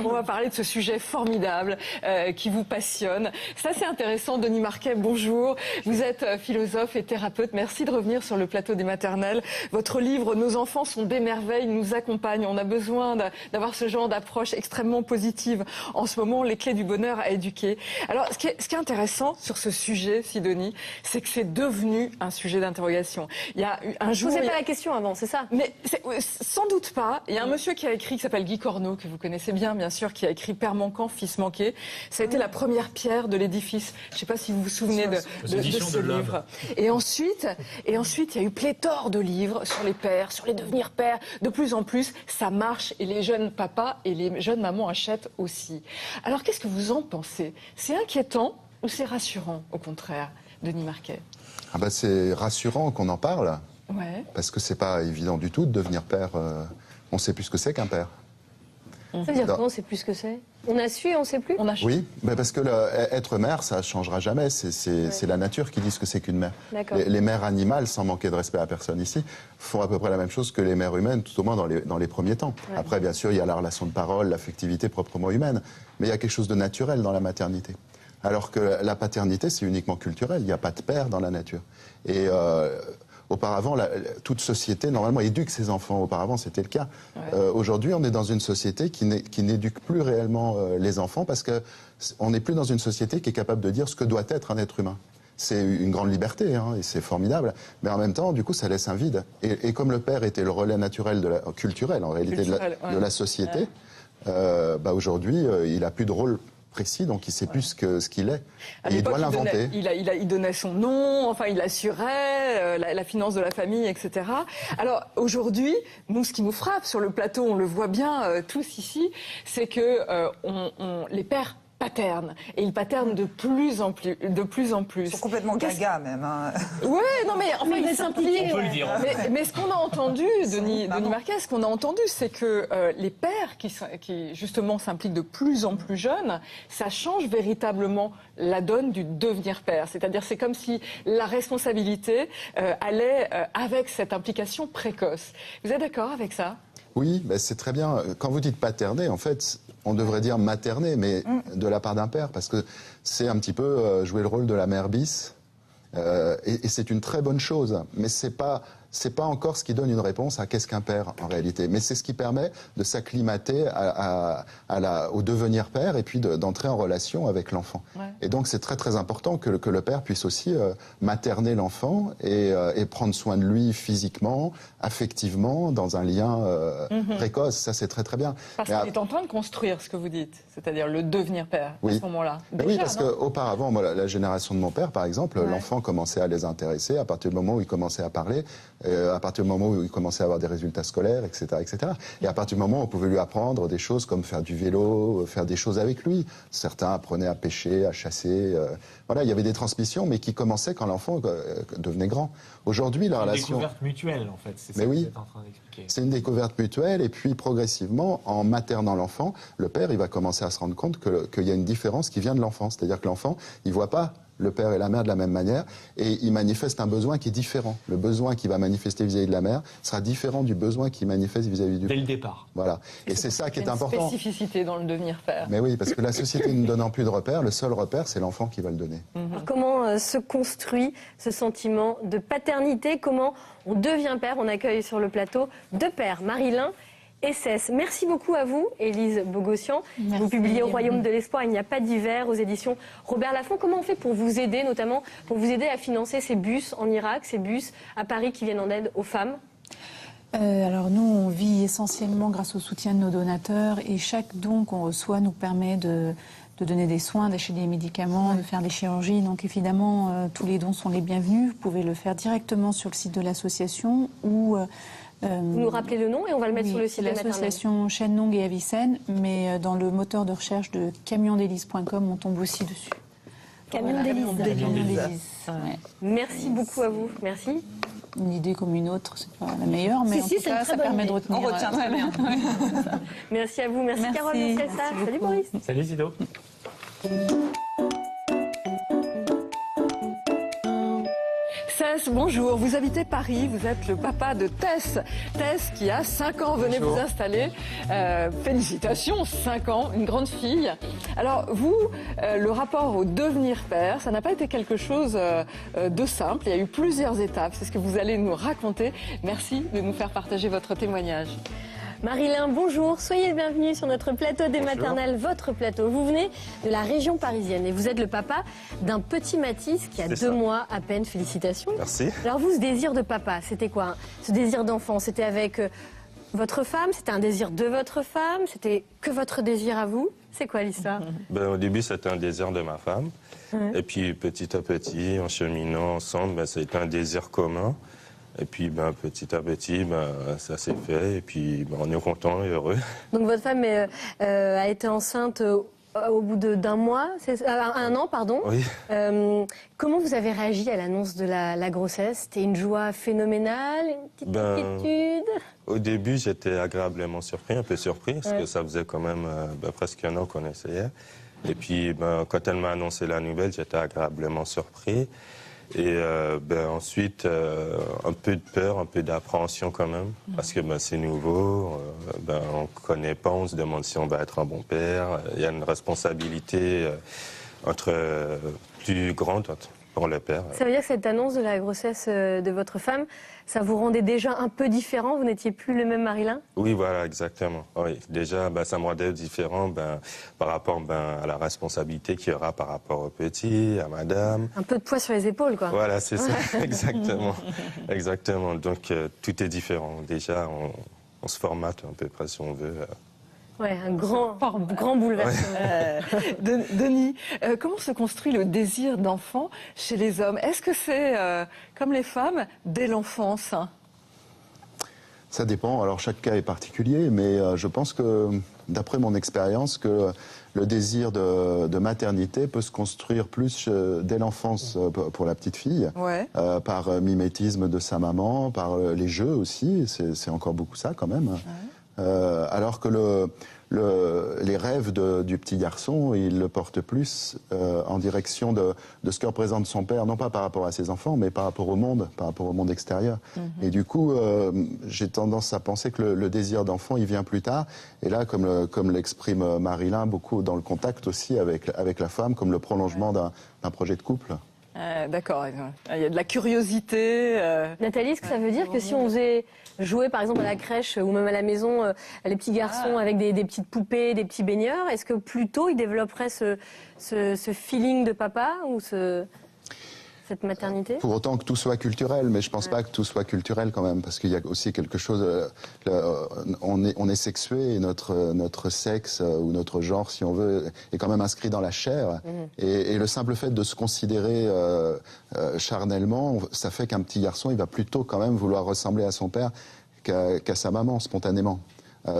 On va parler de ce sujet formidable qui vous passionne. C'est assez intéressant. Denis Marquet, bonjour. Vous êtes philosophe et thérapeute. Merci de revenir sur le plateau des maternelles. Votre livre « Nos enfants sont des merveilles » nous accompagne. On a besoin d'avoir ce genre d'approche extrêmement positive. En ce moment, les clés du bonheur à éduquer. Alors, ce qui est intéressant sur ce sujet, Sidonie, c'est que c'est devenu un sujet d'interrogation. Il y a un jour... Vous posez pas la question avant, c'est ça? Mais sans doute pas. Il y a un monsieur qui a écrit, qui s'appelle Guy Corneau, que vous connaissez bien sûr, qui a écrit Père manquant, fils manqué. Ça a été la première pierre de l'édifice. Je ne sais pas si vous vous souvenez de ce livre. Et ensuite, il y a eu pléthore de livres sur les pères, sur les devenir pères. De plus en plus, ça marche et les jeunes papas et les jeunes mamans achètent aussi. Alors, qu'est-ce que vous en pensez? C'est inquiétant ou c'est rassurant, au contraire, Denis Marquet? C'est rassurant qu'on en parle, parce que c'est pas évident du tout de devenir père. On sait plus ce que c'est qu'un père. Ça veut dire quoi, on sait plus ce que c'est? On a su et on sait plus? Oui, parce que être mère, ça ne changera jamais. C'est la nature qui dit ce que c'est qu'une mère. Les mères animales, sans manquer de respect à personne ici, font à peu près la même chose que les mères humaines, tout au moins dans les premiers temps. Après, bien sûr, il y a la relation de parole, l'affectivité proprement humaine, mais il y a quelque chose de naturel dans la maternité. Alors que la paternité, c'est uniquement culturel. Il n'y a pas de père dans la nature. Et auparavant, toute société, normalement, éduque ses enfants. Auparavant, c'était le cas. Aujourd'hui, on est dans une société qui n'éduque plus réellement les enfants parce qu'on n'est plus dans une société qui est capable de dire ce que doit être un être humain. C'est une grande liberté, et c'est formidable. Mais en même temps, du coup, ça laisse un vide. Et comme le père était le relais naturel, culturel, en réalité, de la société, aujourd'hui, il n'a plus de rôle précis, donc il ne sait plus ce qu'il est. Et il doit l'inventer. Il donnait son nom, enfin il assurait la finance de la famille, etc. Alors aujourd'hui, nous, ce qui nous frappe sur le plateau, on le voit bien tous ici, c'est que les pères paternent. Et ils paternent de plus en plus. Ils sont complètement gaga même. Ouais, non mais enfin ils s'impliquent. On peut le dire. Mais ce qu'on a entendu, Denis Marquet, ce qu'on a entendu, c'est que les pères qui justement s'impliquent de plus en plus jeunes, ça change véritablement la donne du devenir père. C'est-à-dire c'est comme si la responsabilité allait avec cette implication précoce. Vous êtes d'accord avec ça? Oui, c'est très bien. Quand vous dites paterner, en fait, on devrait dire materner, mais de la part d'un père, parce que c'est un petit peu jouer le rôle de la mère bis. Et c'est une très bonne chose, mais c'est pas encore ce qui donne une réponse à qu'est-ce qu'un père en réalité. Mais c'est ce qui permet de s'acclimater au devenir père et puis d'entrer en relation avec l'enfant. Et donc c'est très très important que le père puisse aussi materner l'enfant et prendre soin de lui physiquement, affectivement, dans un lien précoce. Ça c'est très très bien. Parce qu'il est en train de construire ce que vous dites, c'est-à-dire le devenir père à ce moment-là. Oui, parce qu'auparavant, la génération de mon père par exemple, l'enfant commençait à les intéresser à partir du moment où il commençait à parler. À partir du moment où il commençait à avoir des résultats scolaires, etc., etc. Et à partir du moment où on pouvait lui apprendre des choses comme faire du vélo, faire des choses avec lui. Certains apprenaient à pêcher, à chasser. Voilà, il y avait des transmissions, mais qui commençaient quand l'enfant devenait grand. Aujourd'hui, la relation... C'est une découverte mutuelle, en fait. C'est ça que vous êtes en train d'expliquer. C'est une découverte mutuelle, et puis progressivement, en maternant l'enfant, le père, il va commencer à se rendre compte qu'il y a une différence qui vient de l'enfant. C'est-à-dire que l'enfant, il ne voit pas le père et la mère de la même manière, et il manifeste un besoin qui est différent. Le besoin qu'il va manifester vis-à-vis de la mère sera différent du besoin qu'il manifeste vis-à-vis du père. Dès le départ. Voilà. Et c'est ça qui est important. Une spécificité dans le devenir père. Mais oui, parce que la société ne donnant plus de repères, le seul repère, c'est l'enfant qui va le donner. Alors, comment se construit ce sentiment de paternité? Comment on devient père? On accueille sur le plateau deux pères, Marilyn et Cess. Merci beaucoup à vous, Élise Bogossian. Merci. Vous publiez Au Royaume de l'Espoir, il n'y a pas d'hiver, aux éditions Robert Laffont. Comment on fait pour vous aider, notamment pour vous aider à financer ces bus en Irak, ces bus à Paris qui viennent en aide aux femmes? Alors nous, on vit essentiellement grâce au soutien de nos donateurs et chaque don qu'on reçoit nous permet de donner des soins, d'acheter des médicaments, de faire des chirurgies. Donc évidemment, tous les dons sont les bienvenus. Vous pouvez le faire directement sur le site de l'association ou... Vous nous rappelez le nom et on va le mettre sur le site de l'association Chêne-Longue et Avicenne, mais dans le moteur de recherche de camiondelis.com, on tombe aussi dessus. Camion d'Élise. Ouais. Merci beaucoup à vous. Merci. Une idée comme une autre, c'est pas la meilleure, mais en tout cas, ça permet de retenir. On retient très bien. Merci à vous. Merci Carole de Celsa. Salut Maurice. Salut Sido. Tess, bonjour. Vous habitez Paris, vous êtes le papa de Tess. Tess qui a 5 ans, venez vous installer. Félicitations, 5 ans, une grande fille. Alors vous, le rapport au devenir père, ça n'a pas été quelque chose de simple. Il y a eu plusieurs étapes, c'est ce que vous allez nous raconter. Merci de nous faire partager votre témoignage. Marilyn, bonjour. Soyez le bienvenu sur notre plateau des maternelles, votre plateau. Vous venez de la région parisienne et vous êtes le papa d'un petit Mathis qui a 2 mois à peine. Félicitations. Merci. Alors vous, ce désir de papa, c'était quoi, hein? Ce désir d'enfant, c'était avec votre femme? C'était un désir de votre femme? C'était que votre désir à vous? C'est quoi l'histoire? Au début, c'était un désir de ma femme. Et puis petit à petit, en cheminant ensemble, ça a été un désir commun. Et puis petit à petit, ça s'est fait. Et puis on est content et heureux. Donc votre femme a été enceinte au bout d'un mois, 1 an, pardon. Oui. Comment vous avez réagi à l'annonce de la grossesse? C'était une joie phénoménale, une petite inquiétude? Au début, j'étais agréablement surpris, un peu surpris, parce que ça faisait quand même presque 1 an qu'on essayait. Et puis quand elle m'a annoncé la nouvelle, j'étais agréablement surpris. Et ensuite, un peu de peur, un peu d'appréhension quand même, parce que c'est nouveau, on ne connaît pas, on se demande si on va être un bon père. Il y a une responsabilité plus grande pour le père. Ça veut dire que cette annonce de la grossesse de votre femme, ça vous rendait déjà un peu différent? Vous n'étiez plus le même Marilyn? Oui, voilà, exactement. Oui. Déjà, ça me rendait différent par rapport à la responsabilité qu'il y aura par rapport au petit, à madame. Un peu de poids sur les épaules, quoi. Voilà, c'est ça, exactement. Exactement. Donc, tout est différent. Déjà, on se formate à peu près si on veut. Ouais, un grand bouleversement. Denis, comment se construit le désir d'enfant chez les hommes? Est-ce que c'est, comme les femmes, dès l'enfance? Ça dépend. Alors, chaque cas est particulier, mais je pense que, d'après mon expérience, que le désir de maternité peut se construire plus dès l'enfance pour la petite fille, par mimétisme de sa maman, par les jeux aussi. C'est encore beaucoup ça, quand même. Alors que les rêves du petit garçon, il le porte plus en direction de ce que représente son père, non pas par rapport à ses enfants, mais par rapport au monde extérieur. Et du coup, j'ai tendance à penser que le désir d'enfant, il vient plus tard. Et là, comme l'exprime Marilyn, beaucoup dans le contact aussi avec la femme, comme le prolongement d'un projet de couple. D'accord, il y a de la curiosité. Nathalie, est-ce que ça veut dire que si on faisait jouer par exemple à la crèche ou même à la maison les petits garçons avec des petites poupées, des petits baigneurs, est-ce que plus tôt ils développeraient ce feeling de papa ou cette maternité? Pour autant que tout soit culturel, mais je pense pas que tout soit culturel quand même, parce qu'il y a aussi quelque chose. On est sexué et notre sexe ou notre genre, si on veut, est quand même inscrit dans la chair. Et le simple fait de se considérer charnellement, ça fait qu'un petit garçon, il va plutôt quand même vouloir ressembler à son père qu'à sa maman, spontanément.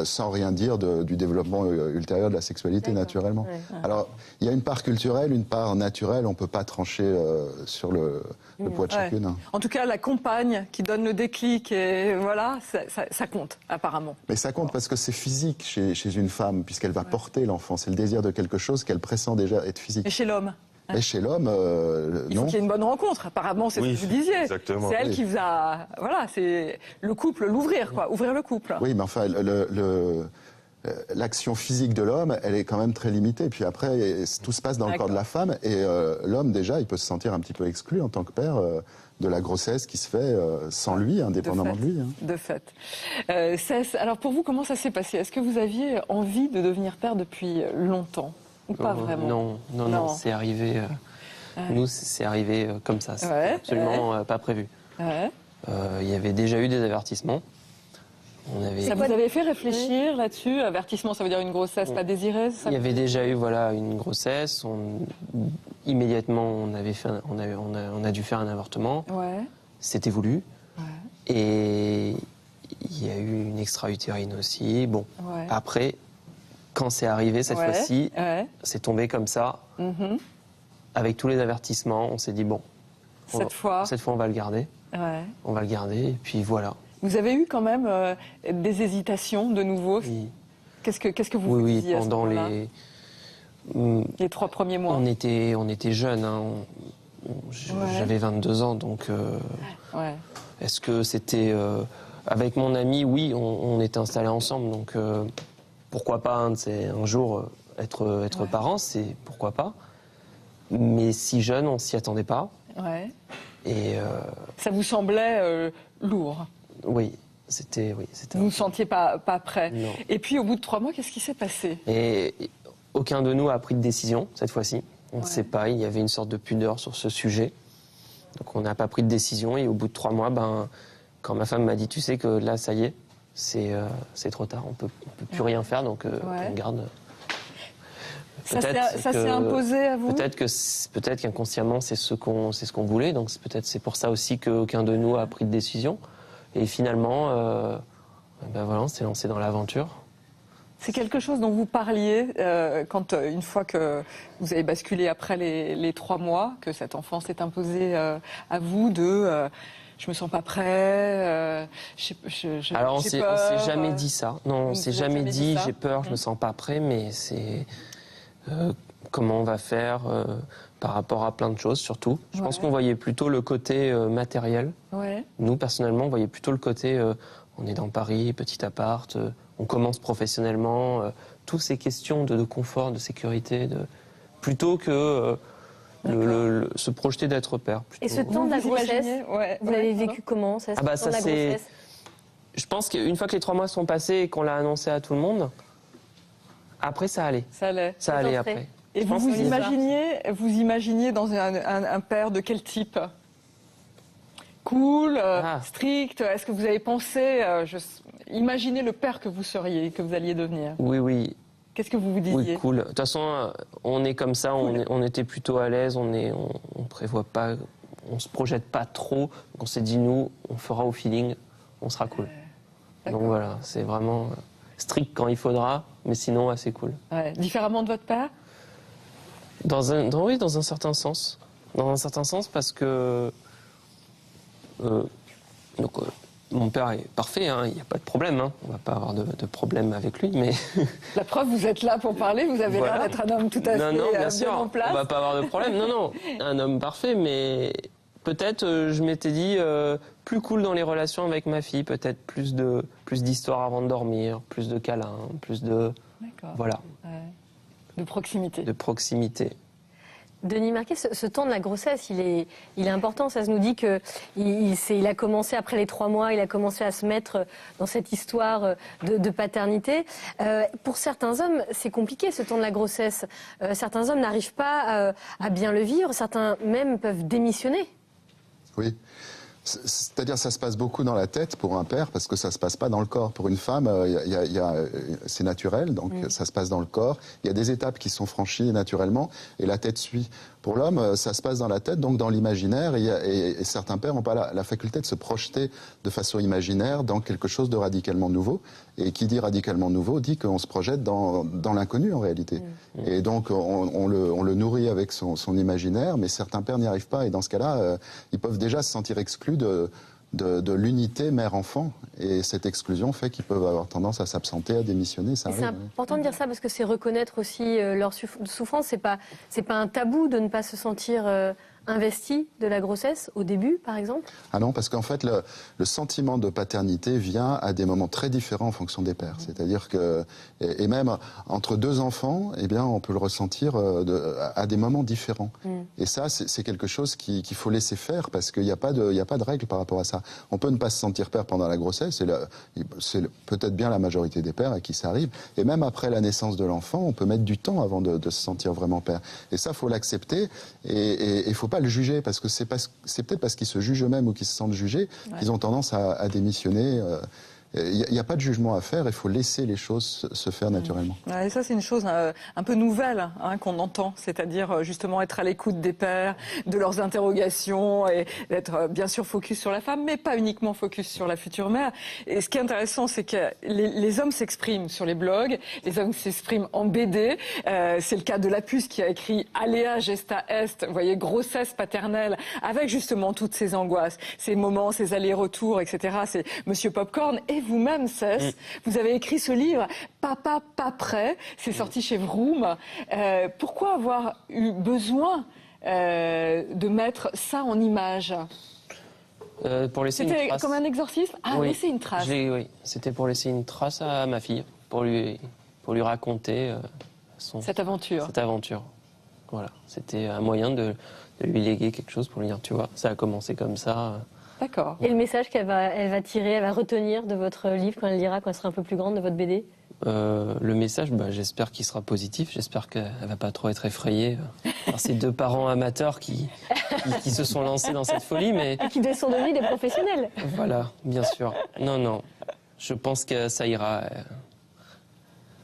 Sans rien dire du développement ultérieur de la sexualité, naturellement. Alors, il y a une part culturelle, une part naturelle, on ne peut pas trancher sur le poids de chacune. En tout cas, la compagne qui donne le déclic, et voilà, ça compte, apparemment. Mais ça compte parce que c'est physique chez une femme, puisqu'elle va porter l'enfant. C'est le désir de quelque chose qu'elle pressent déjà être physique. Et chez l'homme? Et chez l'homme, il faut qu'il y ait une bonne rencontre. Apparemment, c'est ce que vous disiez. Exactement. C'est elle qui vous a... Voilà, c'est le couple, l'ouvrir, quoi. Ouvrir le couple. Oui, mais enfin, l'action physique de l'homme, elle est quand même très limitée. Puis après, tout se passe dans le corps de la femme. Et l'homme, déjà, il peut se sentir un petit peu exclu en tant que père de la grossesse qui se fait sans lui, indépendamment de lui. De fait. Alors pour vous, comment ça s'est passé? Est-ce que vous aviez envie de devenir père depuis longtemps? Ou pas vraiment? Non, c'est arrivé. Nous, c'est arrivé comme ça. C'était absolument pas prévu. Il y avait déjà eu des avertissements. Ça vous avait fait réfléchir là-dessus? Avertissement, ça veut dire une grossesse pas désirée? Il y avait déjà eu une grossesse. Immédiatement, on a dû faire un avortement. C'était voulu. Et il y a eu une extra-utérine aussi. Bon, après... Quand c'est arrivé cette fois-ci, c'est tombé comme ça. Avec tous les avertissements, on s'est dit bon, cette fois on va le garder. On va le garder et puis voilà. Vous avez eu quand même des hésitations de nouveau? Oui. Qu'est-ce que vous disiez pendant les 3 premiers mois? On était jeunes. j'avais 22 ans, donc est-ce que c'était... avec mon ami, oui, on était installés ensemble, donc pourquoi pas un jour être parents, c'est pourquoi pas. Mais si jeune, on s'y attendait pas. Ouais. Et ça vous semblait lourd? Oui. Vous ne vous sentiez pas prêt. Non. Et puis, au bout de 3 mois, qu'est-ce qui s'est passé? Et aucun de nous a pris de décision, cette fois-ci. On ne sait pas, il y avait une sorte de pudeur sur ce sujet. Donc, on n'a pas pris de décision. Et au bout de 3 mois, quand ma femme m'a dit, tu sais que là, ça y est, c'est trop tard, on peut plus rien faire, donc on garde... Ça s'est imposé à vous? Peut-être qu'inconsciemment, c'est ce qu'on voulait. Donc, c'est pour ça aussi qu'aucun de nous a pris de décision. Et finalement, on s'est lancé dans l'aventure. C'est quelque chose dont vous parliez une fois que vous avez basculé après les 3 mois, que cet enfant s'est imposé à vous, je me sens pas prêt, Alors on s'est jamais dit ça. Non, on s'est jamais dit j'ai peur, je me sens pas prêt, mais c'est comment on va faire par rapport à plein de choses surtout. Je pense qu'on voyait plutôt le côté matériel. Nous personnellement, on voyait plutôt le côté on est dans Paris, petit appart, on commence professionnellement, toutes ces questions de confort, de sécurité, plutôt que se projeter d'être père. Plutôt. Et ce temps de la grossesse, vous l'avez vécu comment, ça, Je pense qu'une fois que les 3 mois sont passés et qu'on l'a annoncé à tout le monde, après ça allait. Ça allait après. Et vous imaginiez dans un père de quel type? Cool, strict? Est-ce que vous avez pensé, imaginez le père que vous seriez, que vous alliez devenir? Oui. Qu'est-ce que vous vous disiez? Oui, cool. De toute façon, on est comme ça, on était plutôt à l'aise, on prévoit pas, on se projette pas trop. Donc on s'est dit, nous, on fera au feeling, on sera cool. Donc voilà, c'est vraiment strict quand il faudra, mais sinon assez cool. Différemment de votre père? Dans un certain sens. Dans un certain sens parce que... mon père est parfait, il n'y a pas de problème, on ne va pas avoir de problème avec lui, mais... La preuve, vous êtes là pour parler, vous avez l'air d'être un homme tout à fait bien sûr, en place. On ne va pas avoir de problème, non, un homme parfait, mais peut-être, je m'étais dit, plus cool dans les relations avec ma fille, peut-être plus d'histoires avant de dormir, plus de câlins, plus de... D'accord. Voilà. De proximité. De proximité. Denis Marquet, ce temps de la grossesse, il est important. Ça se nous dit qu'il a commencé après les 3 mois, il a commencé à se mettre dans cette histoire de paternité. Pour certains hommes, c'est compliqué ce temps de la grossesse. Certains hommes n'arrivent pas à bien le vivre. Certains même peuvent démissionner. Oui. C'est-à-dire ça se passe beaucoup dans la tête pour un père parce que ça se passe pas dans le corps. Pour une femme, c'est naturel, donc ça se passe dans le corps. Il y a des étapes qui sont franchies naturellement et la tête suit. Pour l'homme, ça se passe dans la tête, donc dans l'imaginaire. Et certains pères n'ont pas la faculté de se projeter de façon imaginaire dans quelque chose de radicalement nouveau. Et qui dit radicalement nouveau dit qu'on se projette dans l'inconnu en réalité. Et donc on le nourrit avec son imaginaire, mais certains pères n'y arrivent pas. Et dans ce cas-là, ils peuvent déjà se sentir exclus de l'unité mère-enfant. Et cette exclusion fait qu'ils peuvent avoir tendance à s'absenter, à démissionner. Ça arrive, c'est important de dire ça parce que c'est reconnaître aussi leur souffrance. C'est pas un tabou de ne pas se sentir investi de la grossesse au début, par exemple? Ah non, parce qu'en fait, le sentiment de paternité vient à des moments très différents en fonction des pères. C'est-à-dire que, et même entre 2 enfants, eh bien, on peut le ressentir à des moments différents. Et ça, c'est quelque chose qu'il faut laisser faire parce qu'il n'y a pas de règle par rapport à ça. On peut ne pas se sentir père pendant la grossesse, c'est peut-être bien la majorité des pères à qui ça arrive. Et même après la naissance de l'enfant, on peut mettre du temps avant de se sentir vraiment père. Et ça, faut l'accepter et il faut pas le juger parce que c'est peut-être parce qu'ils se jugent eux-mêmes ou qu'ils se sentent jugés qu'ils ont tendance à démissionner. Il n'y a pas de jugement à faire, il faut laisser les choses se faire naturellement. Et ça, c'est une chose un peu nouvelle qu'on entend, c'est-à-dire justement être à l'écoute des pères, de leurs interrogations et d'être bien sûr focus sur la femme, mais pas uniquement focus sur la future mère. Et ce qui est intéressant, c'est que les hommes s'expriment sur les blogs, les hommes s'expriment en BD. C'est le cas de Lapus qui a écrit Alea Gesta Est, vous voyez, grossesse paternelle, avec justement toutes ces angoisses, ces moments, ces allers-retours, etc. C'est Monsieur Popcorn. Et vous-même, Cess, vous avez écrit ce livre « Papa, pas prêt ». C'est sorti chez Vroom. Pourquoi avoir eu besoin de mettre ça en image? Pour laisser une trace. C'était comme un exorcisme? Ah, oui. Laisser une trace. Oui, c'était pour laisser une trace à ma fille, pour lui raconter cette aventure. Voilà, c'était un moyen de lui léguer quelque chose pour lui dire, tu vois, ça a commencé comme ça. D'accord. Et le message qu'elle va tirer, elle va retenir de votre livre quand elle lira, quand elle sera un peu plus grande, de votre BD? Le message, j'espère qu'il sera positif. J'espère qu'elle va pas trop être effrayée par ces deux parents amateurs qui se sont lancés dans cette folie, mais et qui sont devenus des professionnels. Voilà, bien sûr. Non, je pense que ça ira.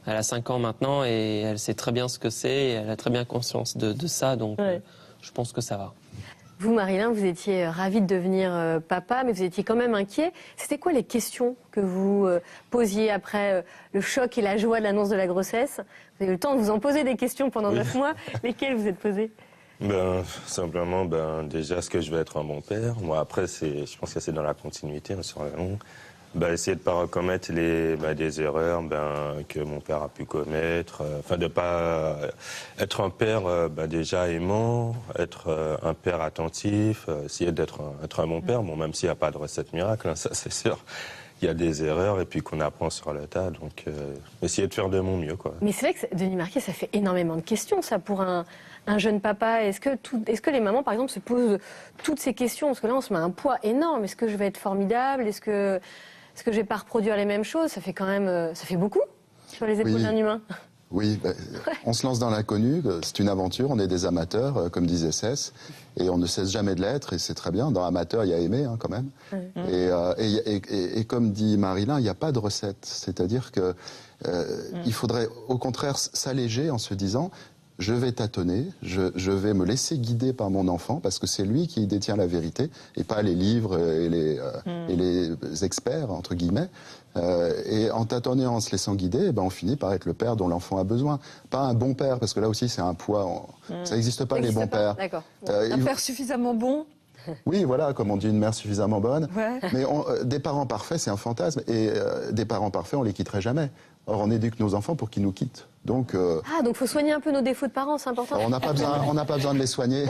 Elle a 5 ans maintenant et elle sait très bien ce que c'est. Et elle a très bien conscience de ça, donc je pense que ça va. Vous, Marilyn, vous étiez ravie de devenir papa, mais vous étiez quand même inquiet. C'était quoi les questions que vous posiez après le choc et la joie de l'annonce de la grossesse? Vous avez eu le temps de vous en poser des questions pendant 9 mois. Lesquelles vous êtes posées? Simplement, déjà, est-ce que je vais être un bon père? Moi, après, je pense que c'est dans la continuité, sur la longue. Essayer de ne pas recommettre des erreurs que mon père a pu commettre. De ne pas être un père déjà aimant, être un père attentif, essayer d'être un bon père. Bon, même s'il n'y a pas de recette miracle, ça c'est sûr. Il y a des erreurs et puis qu'on apprend sur le tas. Donc, essayer de faire de mon mieux, quoi. Mais c'est vrai que, Denis Marquier, ça fait énormément de questions, ça, pour un jeune papa. Est-ce que les mamans, par exemple, se posent toutes ces questions? Parce que là, on se met un poids énorme. Est-ce que je vais être formidable? Est-ce que je vais pas reproduire les mêmes choses? Ça fait quand même, ça fait beaucoup sur les épaules d'un humain. Oui, on se lance dans l'inconnu, c'est une aventure, on est des amateurs, comme disait Cess, et on ne cesse jamais de l'être, et c'est très bien. Dans amateur, il y a aimer, quand même. Et comme dit Marilyn, il n'y a pas de recette. C'est-à-dire que il faudrait, au contraire, s'alléger en se disant... Je vais tâtonner, je vais me laisser guider par mon enfant, parce que c'est lui qui détient la vérité, et pas les livres et les experts, entre guillemets. Et en tâtonnant, en se laissant guider, on finit par être le père dont l'enfant a besoin. Pas un bon père, parce que là aussi c'est un poids. Ça n'existe pas, les bons pères. D'accord. Un père suffisamment bon? Oui, voilà, comme on dit, une mère suffisamment bonne. Ouais. Mais des parents parfaits, c'est un fantasme. Et des parents parfaits, on les quitterait jamais. Or, on éduque nos enfants pour qu'ils nous quittent. Donc, donc faut soigner un peu nos défauts de parents, c'est important. On n'a pas besoin de les soigner.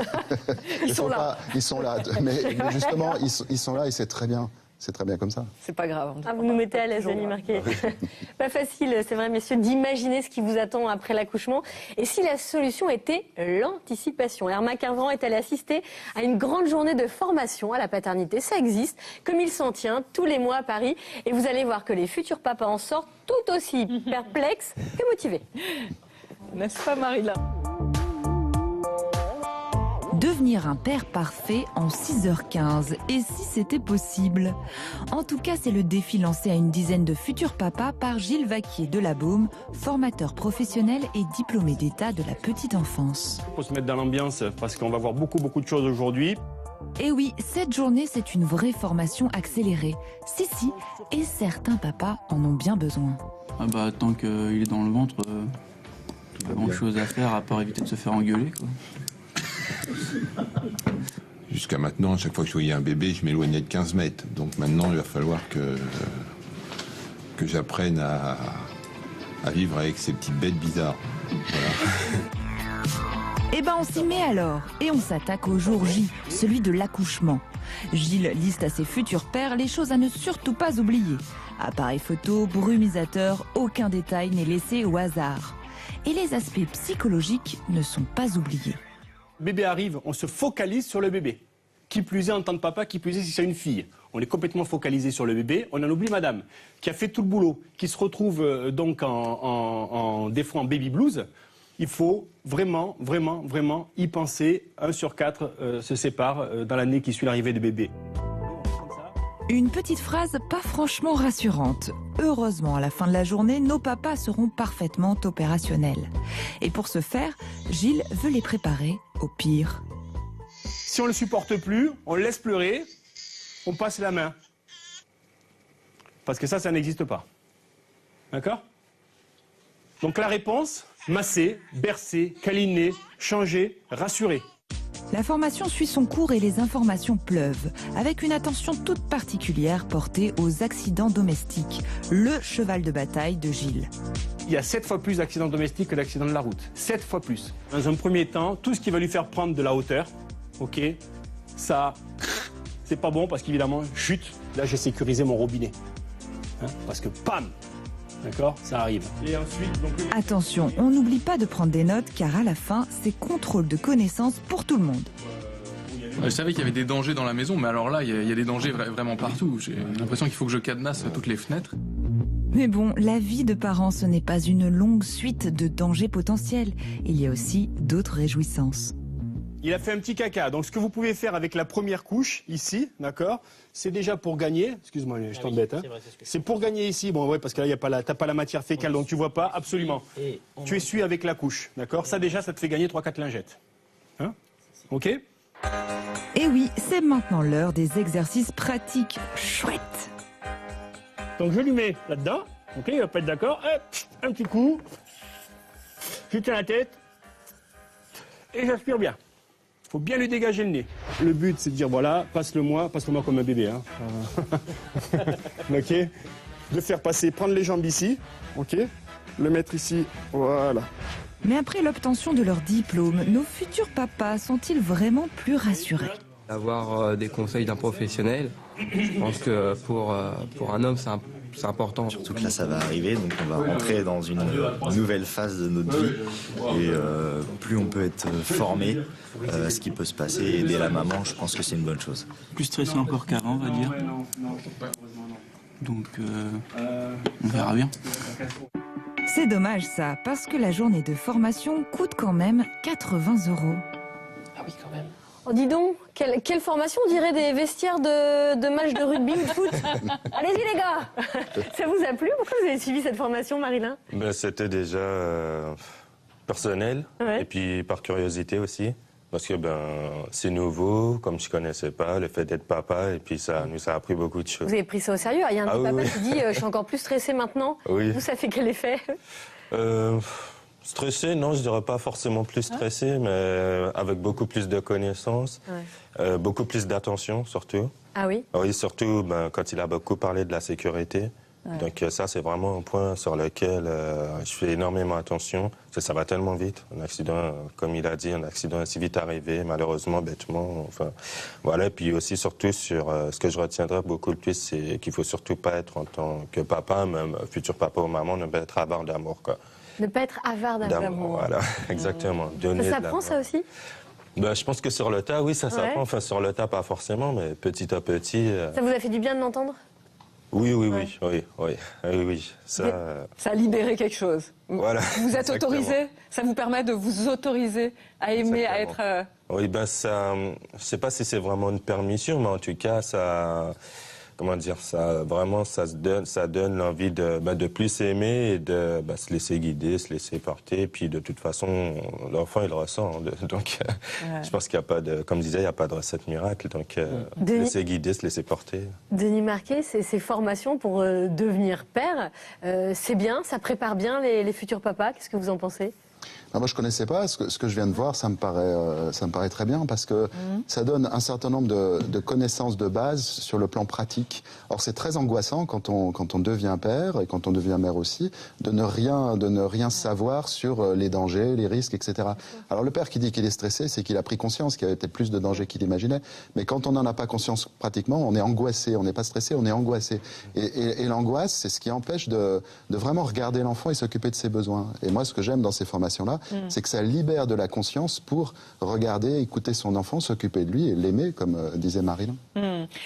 Ils sont là. Ils sont là. Mais justement, ils sont là et c'est très bien. C'est très bien comme ça. C'est pas grave. Vous nous mettez à l'aise, Denis Marquier. Pas facile, c'est vrai, messieurs, d'imaginer ce qui vous attend après l'accouchement. Et si la solution était l'anticipation? Irma Kervran est allée assister à une grande journée de formation à la paternité. Ça existe, comme il s'en tient, tous les mois à Paris. Et vous allez voir que les futurs papas en sortent tout aussi perplexes que motivés. N'est-ce pas, Marilyn? Devenir un père parfait en 6h15, et si c'était possible? En tout cas, c'est le défi lancé à une dizaine de futurs papas par Gilles Vaquier de la Baume, formateur professionnel et diplômé d'État de la petite enfance. Il faut se mettre dans l'ambiance parce qu'on va voir beaucoup de choses aujourd'hui. Et oui, cette journée, c'est une vraie formation accélérée. Si, et certains papas en ont bien besoin. Tant qu'il est dans le ventre, pas grand chose à faire à part éviter de se faire engueuler, quoi. Jusqu'à maintenant, à chaque fois que je voyais un bébé, je m'éloignais de 15 mètres. Donc maintenant, il va falloir que j'apprenne à vivre avec ces petites bêtes bizarres. Voilà. On s'y met alors. Et on s'attaque au jour J, celui de l'accouchement. Gilles liste à ses futurs pères les choses à ne surtout pas oublier. Appareil photo, brumisateur, aucun détail n'est laissé au hasard. Et les aspects psychologiques ne sont pas oubliés. Bébé arrive, on se focalise sur le bébé. Qui plus est en tant que papa, qui plus est si c'est une fille. On est complètement focalisé sur le bébé. On en oublie madame, qui a fait tout le boulot, qui se retrouve donc des fois en baby blues. Il faut vraiment y penser. 1 sur 4 se sépare dans l'année qui suit l'arrivée du bébé. Une petite phrase pas franchement rassurante. Heureusement, à la fin de la journée, nos papas seront parfaitement opérationnels. Et pour ce faire, Gilles veut les préparer au pire. Si on ne le supporte plus, on le laisse pleurer, on passe la main. Parce que ça n'existe pas. D'accord? Donc la réponse, masser, bercer, câliner, changer, rassurer. La formation suit son cours et les informations pleuvent, avec une attention toute particulière portée aux accidents domestiques, le cheval de bataille de Gilles. Il y a 7 fois plus d'accidents domestiques que d'accidents de la route. 7 fois plus. Dans un premier temps, tout ce qui va lui faire prendre de la hauteur, ok, ça, c'est pas bon parce qu'évidemment, chute, là j'ai sécurisé mon robinet. Hein, parce que pam, d'accord, ça arrive. Et ensuite, donc... Attention, on n'oublie pas de prendre des notes car à la fin, c'est contrôle de connaissances pour tout le monde. Je savais qu'il y avait des dangers dans la maison, mais alors là, il y a des dangers vraiment partout. J'ai l'impression qu'il faut que je cadenasse toutes les fenêtres. Mais bon, la vie de parents, ce n'est pas une longue suite de dangers potentiels. Il y a aussi d'autres réjouissances. Il a fait un petit caca. Donc ce que vous pouvez faire avec la première couche, ici, d'accord, c'est déjà pour gagner. Excuse-moi, je t'embête. Hein. C'est pour gagner ici. Bon, ouais, parce que là, t'as pas la matière fécale, donc tu vois pas, absolument. Tu essuies avec la couche, d'accord. Ça déjà, ça te fait gagner 3-4 lingettes. Hein? Ok? Et oui, c'est maintenant l'heure des exercices pratiques. Chouette! Donc je lui mets là-dedans, ok, il va pas être d'accord, hop, un petit coup, je tiens la tête, et j'aspire bien. Il faut bien lui dégager le nez. Le but, c'est de dire, voilà, passe-le-moi comme un bébé. Hein. Ok, de faire passer, prendre les jambes ici, ok, le mettre ici, voilà. Mais après l'obtention de leur diplôme, nos futurs papas sont-ils vraiment plus rassurés? Avoir des conseils d'un professionnel, je pense que pour un homme, c'est important. Surtout que là, ça va arriver, donc on va rentrer dans une nouvelle phase de notre vie. Et plus on peut être formé à ce qui peut se passer et aider la maman, je pense que c'est une bonne chose. Plus stressé encore qu'avant, on va dire. Donc, on verra bien. C'est dommage ça, parce que la journée de formation coûte quand même 80 €. Ah oui, quand même. Oh, dis donc, quelle formation, on dirait des vestiaires de matchs de rugby ou de foot. Allez-y les gars. Ça vous a plu? Pourquoi vous avez suivi cette formation, Marilyn? C'était déjà personnel, et puis par curiosité aussi. Parce que c'est nouveau, comme je ne connaissais pas, le fait d'être papa, et puis ça nous a appris beaucoup de choses. Vous avez pris ça au sérieux? Il y a un papa qui dit je suis encore plus stressé maintenant. Oui. Vous, ça fait quel effet? Stressé, non, je dirais pas forcément plus stressé, mais avec beaucoup plus de connaissances, beaucoup plus d'attention surtout. Ah oui? Oui, surtout quand il a beaucoup parlé de la sécurité. Ouais. Donc ça, c'est vraiment un point sur lequel je fais énormément attention. Ça va tellement vite. Un accident, comme il a dit, un accident est si vite arrivé, malheureusement, bêtement. Enfin, voilà. Et puis aussi, surtout, sur ce que je retiendrai beaucoup le plus, c'est qu'il faut surtout pas être en tant que papa, même futur papa ou maman, ne pas être avare d'amour, quoi. Ne pas être avare d'amour. Voilà, exactement. Ça s'apprend, ça aussi? Je pense que sur le tas, oui, ça s'apprend. Enfin, sur le tas, pas forcément, mais petit à petit. Ça vous a fait du bien de l'entendre? Oui. Ça a libéré quelque chose. Voilà. Vous êtes autorisé? Ça vous permet de vous autoriser à aimer, à être... Oui, ça... Je sais pas si c'est vraiment une permission, mais en tout cas, ça... Comment dire, ça donne l'envie de plus aimer et de se laisser guider, se laisser porter. Et puis de toute façon, l'enfant il le ressent. Donc je pense qu'il n'y a pas de, comme je disais, il n'y a pas de recette miracle. Donc se laisser guider, se laisser porter. Denis Marquet, ces formations pour devenir père, c'est bien, ça prépare bien les futurs papas. Qu'est-ce que vous en pensez? Moi, je connaissais pas. Ce que je viens de voir, ça me paraît très bien parce que ça donne un certain nombre de connaissances de base sur le plan pratique. Or, c'est très angoissant quand on devient père et quand on devient mère aussi, de ne rien savoir sur les dangers, les risques, etc. Alors, le père qui dit qu'il est stressé, c'est qu'il a pris conscience qu'il y avait peut-être plus de dangers qu'il imaginait. Mais quand on n'en a pas conscience pratiquement, on est angoissé. On n'est pas stressé, on est angoissé. Et l'angoisse, c'est ce qui empêche de vraiment regarder l'enfant et s'occuper de ses besoins. Et moi, ce que j'aime dans ces formations-là, c'est que ça libère de la conscience pour regarder, écouter son enfant, s'occuper de lui et l'aimer, comme disait Marilyn.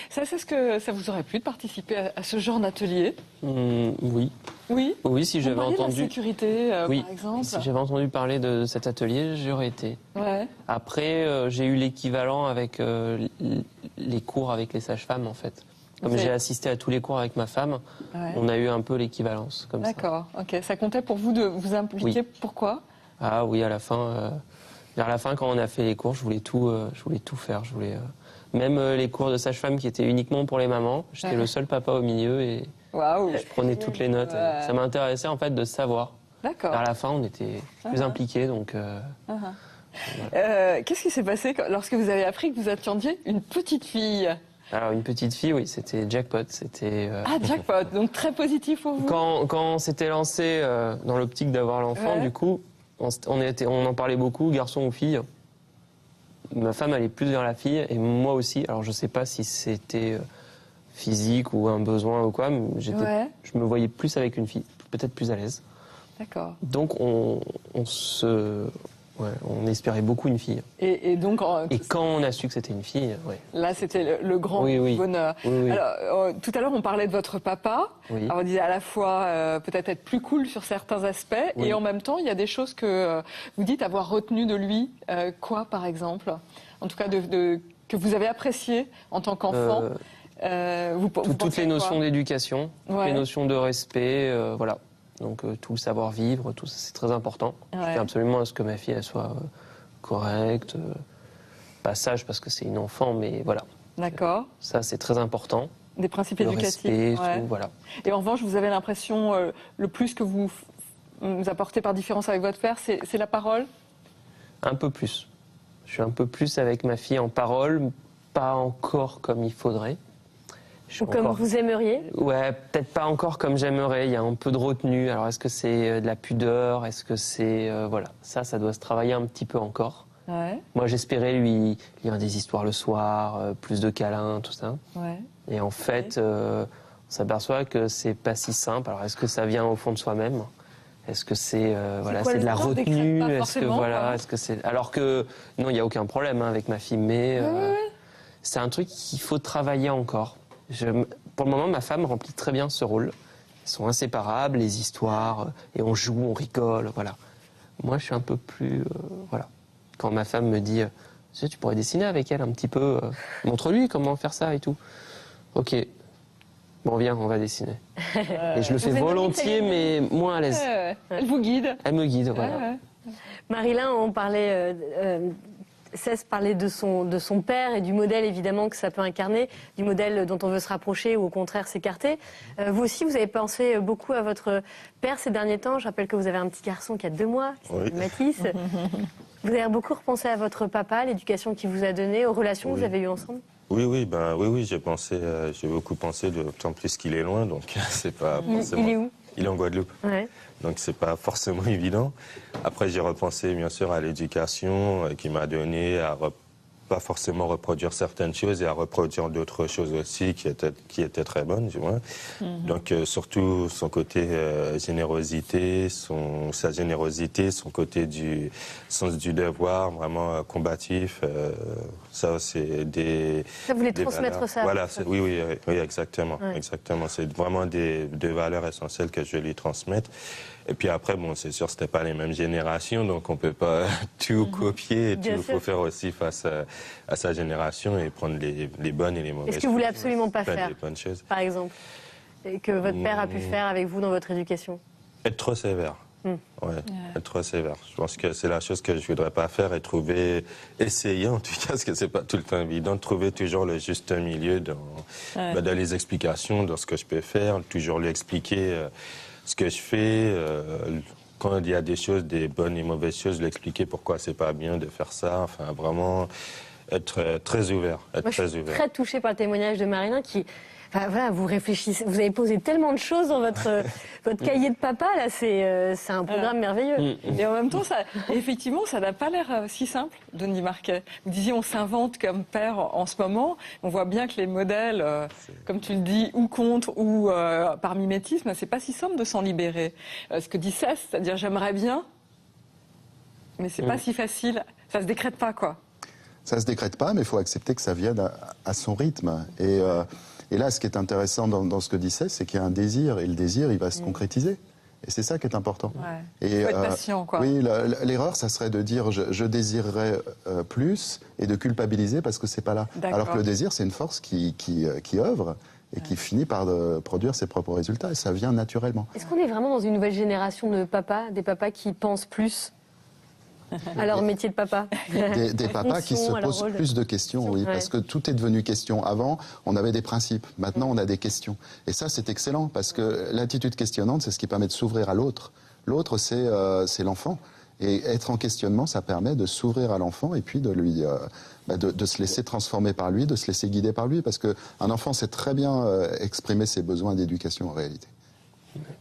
Ça, c'est ce que ça vous aurait plu de participer à ce genre d'atelier? Oui. Oui. Oui, si j'avais entendu. De la sécurité, par exemple. Si j'avais entendu parler de cet atelier, j'aurais été. Ouais. Après, j'ai eu l'équivalent avec les cours avec les sages-femmes, en fait. Comme j'ai assisté à tous les cours avec ma femme, on a eu un peu l'équivalence comme ça. D'accord. Ok. Ça comptait pour vous de vous impliquer. Pourquoi? Ah oui, à la fin, vers la fin, quand on a fait les cours, je voulais tout faire. Je voulais même les cours de sage-femme qui étaient uniquement pour les mamans. J'étais le seul papa au milieu et je prenais toutes les notes. Ça m'intéressait en fait de savoir. D'accord. Vers la fin, on était plus impliqués, donc Qu'est-ce qui s'est passé lorsque vous avez appris que vous attendiez une petite fille? Alors une petite fille, oui, c'était jackpot. Ah, jackpot, donc très positif pour vous. Quand on s'était lancé dans l'optique d'avoir l'enfant, du coup, on en parlait beaucoup, garçon ou fille. Ma femme allait plus vers la fille et moi aussi. Alors je sais pas si c'était physique ou un besoin ou quoi, mais je me voyais plus avec une fille, peut-être plus à l'aise. D'accord. Donc on espérait beaucoup une fille. Et quand on a su que c'était une fille, là c'était le grand bonheur. Oui. Alors, tout à l'heure on parlait de votre papa. Oui. Alors, on disait à la fois peut-être être plus cool sur certains aspects et en même temps il y a des choses que vous dites avoir retenues de lui. Quoi par exemple? En tout cas que vous avez apprécié en tant qu'enfant. Toutes les notions d'éducation, toutes les notions de respect, voilà. Donc tout le savoir-vivre, tout ça, c'est très important. Je tiens absolument à ce que ma fille elle soit correcte, pas sage parce que c'est une enfant, mais voilà. D'accord. Ça, c'est très important. Des principes éducatifs. Respect, tout, voilà. Et en revanche, vous avez l'impression, le plus que vous apportez par différence avec votre père, c'est la parole? Un peu plus. Je suis un peu plus avec ma fille en parole, pas encore comme il faudrait. Ou comme vous aimeriez? Ouais, peut-être pas encore comme j'aimerais. Il y a un peu de retenue. Alors, est-ce que c'est de la pudeur? Est-ce que c'est... voilà, ça doit se travailler un petit peu encore. Ouais. Moi, j'espérais lui lire des histoires le soir, plus de câlins, tout ça. Ouais. Et en fait, on s'aperçoit que c'est pas si simple. Alors, est-ce que ça vient au fond de soi-même? Est-ce que c'est c'est de la retenue? Est-ce que c'est... Alors que, non, il n'y a aucun problème avec ma fille, mais c'est un truc qu'il faut travailler encore. Pour le moment, ma femme remplit très bien ce rôle. Ils sont inséparables, les histoires, et on joue, on rigole, voilà. Moi, je suis un peu plus... voilà. Quand ma femme me dit tu pourrais dessiner avec elle un petit peu, montre-lui comment faire ça et tout. Ok, bon, viens, on va dessiner. Et je le fais volontiers, mais moins à l'aise. Elle vous guide. Elle me guide, voilà. Marilyn, on parlait... Cesse parlait de son père et du modèle évidemment que ça peut incarner, du modèle dont on veut se rapprocher ou au contraire s'écarter. Vous aussi, vous avez pensé beaucoup à votre père ces derniers temps. Je rappelle que vous avez un petit garçon qui a 2 mois, qui s'appelle Mathis. Vous avez beaucoup repensé à votre papa, l'éducation qu'il vous a donnée, aux relations que vous avez eues ensemble? Oui, j'ai beaucoup pensé, d'autant plus qu'il est loin, donc c'est pas forcément... Il est où? Il est en Guadeloupe. Ouais. Donc c'est pas forcément évident. Après j'ai repensé bien sûr à l'éducation qui m'a donné à pas forcément reproduire certaines choses et à reproduire d'autres choses aussi qui étaient très bonnes, du moins. Donc surtout son côté générosité, sa générosité, son côté du sens du devoir, vraiment combatif. Ça c'est des... Ça voulait transmettre valeurs. ça. Voilà, oui, exactement. Ouais. Exactement. C'est vraiment des valeurs essentielles que je vais lui transmettre. Et puis après, bon, c'est sûr, c'était pas les mêmes générations, donc on peut pas tout copier. Il faut faire aussi face à sa génération et prendre les bonnes et les mauvaises. Est-ce que vous voulez absolument pas faire, les bonnes choses, par exemple, et que votre père a pu faire avec vous dans votre éducation? Être trop sévère. Être trop sévère. Je pense que c'est la chose que je voudrais pas faire et essayer en tout cas, parce que c'est pas tout le temps évident, de trouver toujours le juste milieu dans les explications, dans ce que je peux faire, toujours lui expliquer ce que je fais, quand il y a des choses, des bonnes et mauvaises choses, lui expliquer pourquoi c'est pas bien de faire ça, enfin vraiment être très ouvert. Moi, je suis très touchée par le témoignage de Marilyn qui... Enfin, voilà, vous réfléchissez, vous avez posé tellement de choses dans votre cahier de papa, là, c'est un programme merveilleux. Et en même temps, effectivement, ça n'a pas l'air si simple, Denis Marquet. Vous disiez, on s'invente comme père en ce moment. On voit bien que les modèles, comme tu le dis, ou contre, ou par mimétisme, c'est pas si simple de s'en libérer. Ce que dit Cesse, c'est-à-dire j'aimerais bien, mais c'est pas si facile. Ça se décrète pas, quoi. Ça se décrète pas, mais il faut accepter que ça vienne à son rythme. Et là, ce qui est intéressant dans ce que dit Cesse, c'est qu'il y a un désir, et le désir, il va se concrétiser. Et c'est ça qui est important. Il faut être patient, quoi. Oui, l'erreur, ça serait de dire je désirerais plus et de culpabiliser parce que c'est pas là. Alors que le désir, c'est une force qui œuvre et qui finit par produire ses propres résultats. Et ça vient naturellement. Est-ce qu'on est vraiment dans une nouvelle génération de papas, des papas qui pensent plus à leur métier de papa? Des papas qui se posent plus de questions, oui, parce que tout est devenu question. Avant, on avait des principes. Maintenant, on a des questions. Et ça, c'est excellent, parce que l'attitude questionnante, c'est ce qui permet de s'ouvrir à l'autre. L'autre, c'est l'enfant. Et être en questionnement, ça permet de s'ouvrir à l'enfant et puis de lui, de se laisser transformer par lui, de se laisser guider par lui, parce qu'un enfant sait très bien exprimer ses besoins d'éducation en réalité.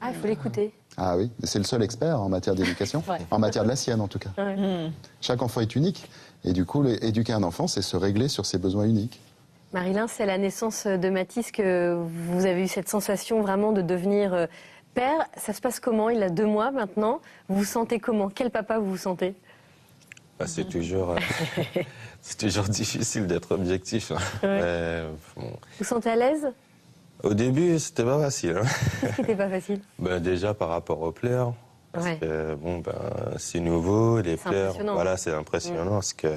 Ah, il faut l'écouter. Ah oui, c'est le seul expert en matière d'éducation, en matière de la sienne en tout cas. Chaque enfant est unique, et du coup, éduquer un enfant, c'est se régler sur ses besoins uniques. Marilyn, c'est à la naissance de Mathis que vous avez eu cette sensation vraiment de devenir père. Ça se passe comment? Il a 2 mois maintenant. Vous vous sentez comment? Quel papa vous vous sentez? C'est toujours difficile d'être objectif. Ouais. Vous vous sentez à l'aise? Au début, c'était pas facile. Qu'est-ce qui n'était pas facile? Déjà par rapport aux pleurs. Parce que, c'est nouveau, les pleurs, voilà, c'est impressionnant parce que,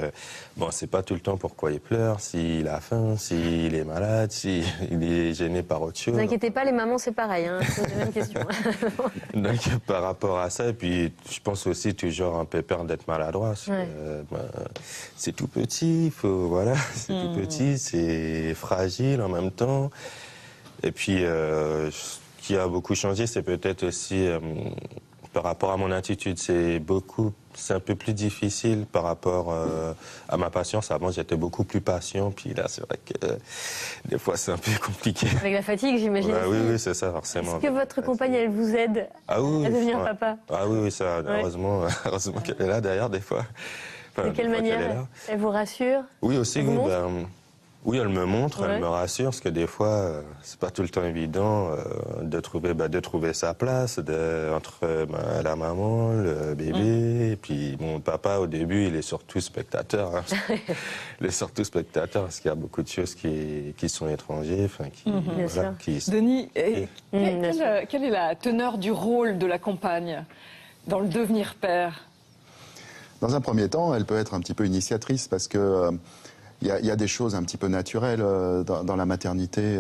c'est pas tout le temps pourquoi il pleure, s'il a faim, s'il est malade, s'il est gêné par autre chose. Ne vous inquiétez pas, les mamans, c'est pareil, hein, c'est la même question. Donc, par rapport à ça, et puis, je pense aussi toujours un peu peur d'être maladroit, parce que, c'est tout petit, c'est tout petit, c'est fragile en même temps. Et puis, ce qui a beaucoup changé, c'est peut-être aussi, par rapport à mon attitude, c'est un peu plus difficile par rapport à ma patience. Avant, j'étais beaucoup plus patient, puis là, c'est vrai que des fois, c'est un peu compliqué. Avec la fatigue, j'imagine. Oui, c'est ça, forcément. Est-ce que votre compagne, elle vous aide à devenir papa? Ah oui, ça, heureusement qu'elle est là, d'ailleurs, des fois. De quelle manière elle vous rassure? Oui, aussi, oui, elle me montre, elle me rassure, parce que des fois, c'est pas tout le temps évident de trouver sa place entre la maman, le bébé, et puis mon papa, au début, il est surtout spectateur. Hein. Il est surtout spectateur, parce qu'il y a beaucoup de choses qui sont étrangères. Denis, quelle est la teneur du rôle de la compagne dans le devenir père? Dans un premier temps, elle peut être un petit peu initiatrice, parce que il y a des choses un petit peu naturelles dans la maternité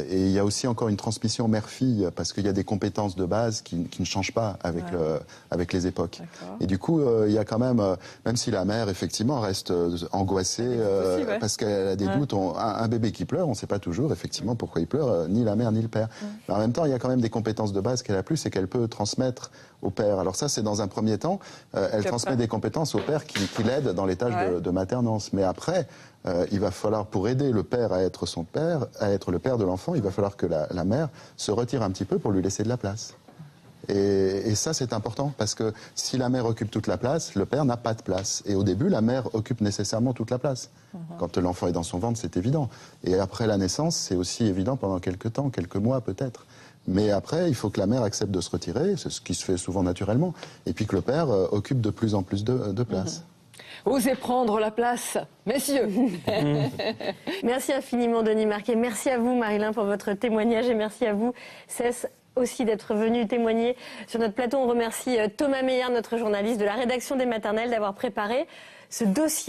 et il y a aussi encore une transmission mère-fille parce qu'il y a des compétences de base qui ne changent pas avec les époques. Et du coup, il y a quand même si la mère effectivement reste angoissée parce qu'elle a des doutes, un bébé qui pleure, on ne sait pas toujours effectivement pourquoi il pleure, ni la mère ni le père. Mais en même temps, il y a quand même des compétences de base qu'elle a plus et qu'elle peut transmettre au père. Alors ça, c'est dans un premier temps, elle transmet des compétences au père qui l'aide dans les tâches de maternance. Mais après, il va falloir, pour aider le père à être son père, à être le père de l'enfant, il va falloir que la mère se retire un petit peu pour lui laisser de la place. Et ça, c'est important, parce que si la mère occupe toute la place, le père n'a pas de place. Et au début, la mère occupe nécessairement toute la place. Quand l'enfant est dans son ventre, c'est évident. Et après la naissance, c'est aussi évident pendant quelques temps, quelques mois peut-être. Mais après, il faut que la mère accepte de se retirer, c'est ce qui se fait souvent naturellement, et puis que le père occupe de plus en plus de place. Osez prendre la place, messieurs. Merci infiniment, Denis Marquet. Merci à vous, Marilyn, pour votre témoignage, et merci à vous, Cess, aussi d'être venu témoigner sur notre plateau. On remercie Thomas Meyer, notre journaliste de la rédaction des Maternelles, d'avoir préparé ce dossier.